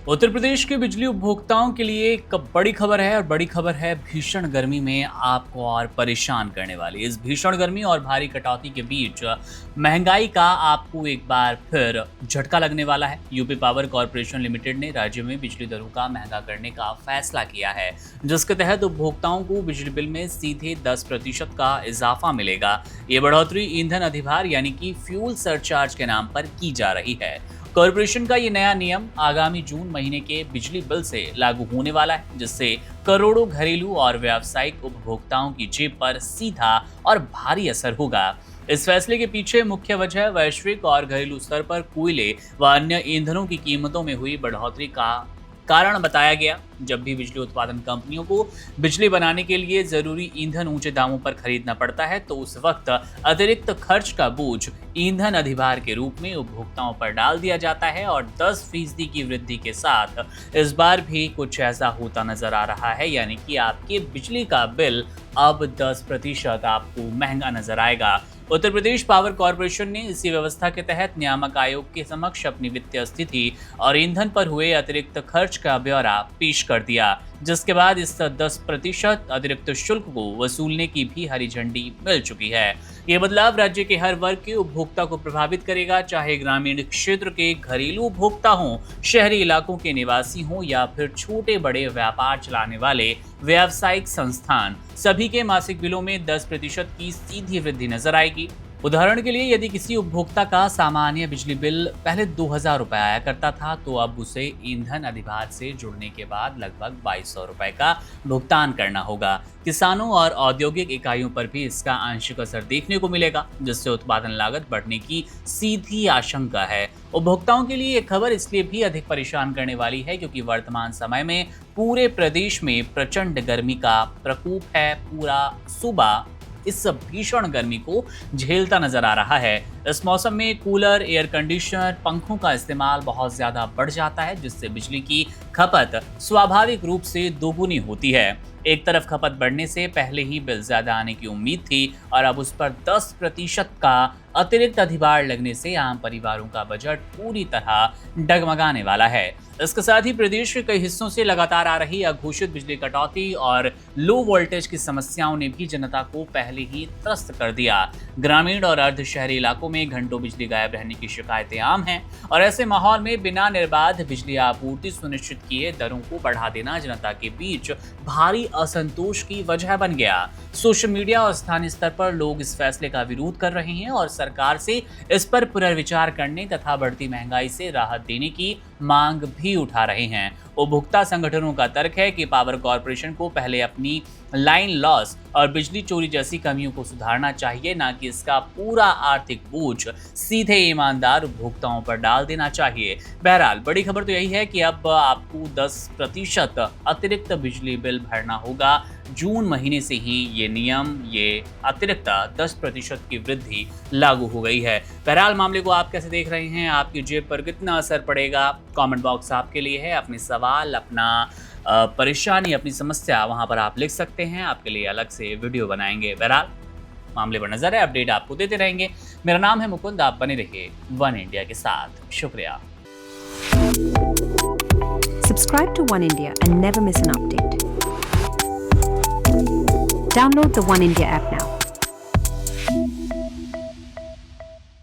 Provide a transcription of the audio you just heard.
उत्तर प्रदेश के बिजली उपभोक्ताओं के लिए एक बड़ी खबर है और बड़ी खबर है भीषण गर्मी में आपको और परेशान करने वाली। इस भीषण गर्मी और भारी कटौती के बीच महंगाई का आपको एक बार फिर झटका लगने वाला है। यूपी पावर कॉर्पोरेशन लिमिटेड ने राज्य में बिजली दरों का महंगा करने का फैसला किया है, जिसके तहत उपभोक्ताओं को बिजली बिल में सीधे 10% का इजाफा मिलेगा। ये बढ़ोतरी ईंधन अधिभार यानी कि फ्यूल सरचार्ज के नाम पर की जा रही है। कॉर्पोरेशन का ये नया नियम आगामी जून महीने के बिजली बिल से लागू होने वाला है, जिससे करोड़ों घरेलू और व्यावसायिक उपभोक्ताओं की जेब पर सीधा और भारी असर होगा। इस फैसले के पीछे मुख्य वजह वैश्विक और घरेलू स्तर पर कोयले व अन्य ईंधनों की कीमतों में हुई बढ़ोतरी का कारण बताया गया। जब भी बिजली उत्पादन कंपनियों को बिजली बनाने के लिए जरूरी ईंधन ऊंचे दामों पर खरीदना पड़ता है, तो उस वक्त अतिरिक्त खर्च का बोझ ईंधन अधिभार के रूप में उपभोक्ताओं पर डाल दिया जाता है और 10% की वृद्धि के साथ इस बार भी कुछ ऐसा होता नजर आ रहा है, यानी कि आपके बिजली का बिल अब 10% आपको महंगा नजर आएगा। उत्तर प्रदेश पावर कॉर्पोरेशन ने इसी व्यवस्था के तहत नियामक आयोग के समक्ष अपनी वित्तीय स्थिति और ईंधन पर हुए अतिरिक्त खर्च का ब्यौरा पेश कर दिया, जिसके बाद इस 10% अतिरिक्त शुल्क को वसूलने की भी हरी झंडी मिल चुकी है। ये बदलाव राज्य के हर वर्ग के उपभोक्ता को प्रभावित करेगा, चाहे ग्रामीण क्षेत्र के घरेलू उपभोक्ता हों, शहरी इलाकों के निवासी हों या फिर छोटे बड़े व्यापार चलाने वाले व्यावसायिक संस्थान। सभी के मासिक बिलों में 10% की सीधी वृद्धि नजर आएगी। उदाहरण के लिए यदि किसी उपभोक्ता का सामान्य बिजली बिल पहले 2000 रुपये आया करता था, तो अब उसे ईंधन अधिभार से जुड़ने के बाद लगभग 2200 रुपये का भुगतान करना होगा। किसानों और औद्योगिक इकाइयों पर भी इसका आंशिक असर देखने को मिलेगा, जिससे उत्पादन लागत बढ़ने की सीधी आशंका है। उपभोक्ताओं के लिए ये खबर इसलिए भी अधिक परेशान करने वाली है क्योंकि वर्तमान समय में पूरे प्रदेश में प्रचंड गर्मी का प्रकोप है। पूरा सूबा इस भीषण गर्मी को झेलता नजर आ रहा है। इस मौसम में कूलर, एयर कंडीशनर, पंखों का इस्तेमाल बहुत ज्यादा बढ़ जाता है, जिससे बिजली की खपत स्वाभाविक रूप से दोगुनी होती है। एक तरफ खपत बढ़ने से पहले ही बिल ज्यादा आने की उम्मीद थी और अब उस पर 10% का अतिरिक्त अधिभार लगने से आम परिवारों का बजट पूरी तरह डगमगाने वाला है। इसके साथ ही प्रदेश के कई हिस्सों से लगातार आ रही अघोषित बिजली कटौती और लो वोल्टेज की समस्याओं ने भी जनता को पहले ही त्रस्त कर दिया। ग्रामीण और अर्ध शहरी इलाकों में घंटों बिजली गायब रहने की शिकायतें आम हैं और ऐसे माहौल में बिना निर्बाध बिजली आपूर्ति सुनिश्चित किए दरों को बढ़ा देना जनता के बीच भारी असंतोष की वजह बन गया। सोशल मीडिया और स्थानीय स्तर पर लोग इस फैसले का विरोध कर रहे हैं और सरकार से इस पर पुनर्विचार करने तथा बढ़ती महंगाई से राहत देने की मांग भी उठा रहे हैं। उपभोक्ता संगठनों का तर्क है कि पावर कॉर्पोरेशन को पहले अपनी लाइन लॉस और बिजली चोरी जैसी कमियों को सुधारना चाहिए, ना कि इसका पूरा आर्थिक बोझ सीधे ईमानदार उपभोक्ताओं पर डाल देना चाहिए। बहरहाल बड़ी खबर तो यही है कि अब आपको 10% अतिरिक्त बिजली बिल भरना होगा। जून महीने से ही ये नियम, ये अतिरिक्त 10% की वृद्धि लागू हो गई है। बहरहाल मामले को आप कैसे देख रहे हैं, आपकी जेब पर कितना असर पड़ेगा, कमेंट बॉक्स आपके लिए है। अपने सवाल, अपना परेशानी, अपनी समस्या वहां पर आप लिख सकते हैं। आपके लिए अलग से वीडियो बनाएंगे। बहरहाल मामले पर नजर है, अपडेट आपको देते रहेंगे। मेरा नाम है मुकुंद, आप बने रहिए वन इंडिया के साथ। शुक्रिया। Subscribe to One India and never miss an update. Download the One India app now.